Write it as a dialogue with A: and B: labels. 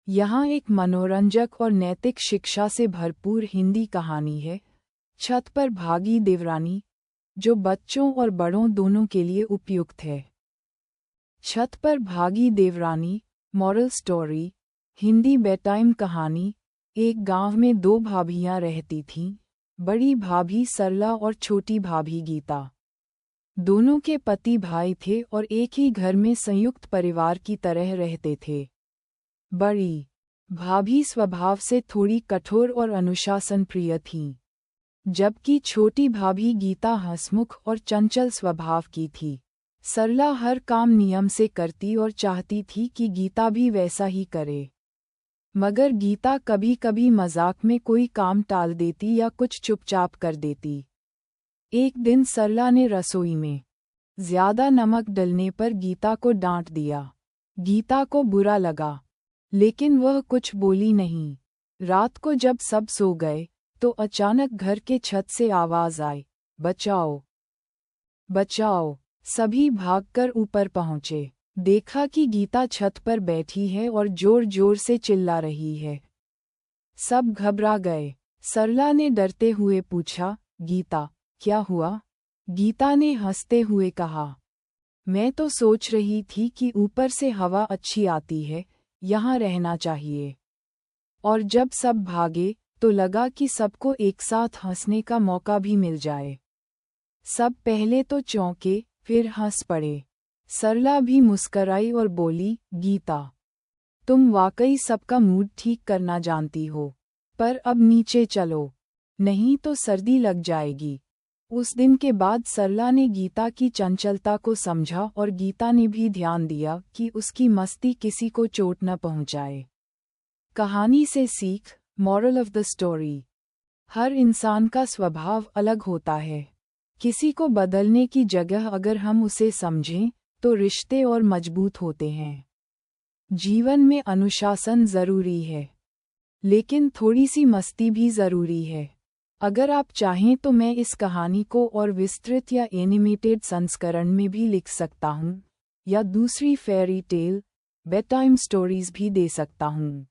A: यहाँ एक मनोरंजक और नैतिक शिक्षा से भरपूर हिंदी कहानी है, छत पर भागी देवरानी, जो बच्चों और बड़ों दोनों के लिए उपयुक्त है। छत पर भागी देवरानी, मॉरल स्टोरी, हिंदी बेटाइम कहानी। एक गांव में दो भाभियां रहती थीं, बड़ी भाभी सरला और छोटी भाभी गीता। दोनों के पति भाई थे और एक ही घर में संयुक्त परिवार की तरह रहते थे। बड़ी भाभी स्वभाव से थोड़ी कठोर और अनुशासन प्रिय थीं, जबकि छोटी भाभी गीता हंसमुख और चंचल स्वभाव की थी। सरला हर काम नियम से करती और चाहती थी कि गीता भी वैसा ही करे, मगर गीता कभी कभी मजाक में कोई काम टाल देती या कुछ चुपचाप कर देती। एक दिन सरला ने रसोई में ज्यादा नमक डलने पर गीता को डांट दिया। गीता को बुरा लगा, लेकिन वह कुछ बोली नहीं। रात को जब सब सो गए, तो अचानक घर के छत से आवाज आई, बचाओ बचाओ। सभी भागकर ऊपर पहुंचे। देखा कि गीता छत पर बैठी है और जोर जोर से चिल्ला रही है। सब घबरा गए। सरला ने डरते हुए पूछा, गीता, क्या हुआ? गीता ने हंसते हुए कहा, मैं तो सोच रही थी कि ऊपर से हवा अच्छी आती है, यहाँ रहना चाहिए। और जब सब भागे, तो लगा कि सबको एक साथ हंसने का मौका भी मिल जाए। सब पहले तो चौंके, फिर हंस पड़े। सरला भी मुस्कराई और बोली, गीता, तुम वाकई सबका मूड ठीक करना जानती हो, पर अब नीचे चलो, नहीं तो सर्दी लग जाएगी। उस दिन के बाद सरला ने गीता की चंचलता को समझा और गीता ने भी ध्यान दिया कि उसकी मस्ती किसी को चोट न पहुंचाए। कहानी से सीख, मॉरल ऑफ द स्टोरी। हर इंसान का स्वभाव अलग होता है। किसी को बदलने की जगह अगर हम उसे समझें, तो रिश्ते और मजबूत होते हैं। जीवन में अनुशासन जरूरी है, लेकिन थोड़ी सी मस्ती भी जरूरी है। अगर आप चाहें तो मैं इस कहानी को और विस्तृत या एनिमेटेड संस्करण में भी लिख सकता हूँ, या दूसरी fairy tale, bedtime stories भी दे सकता हूँ।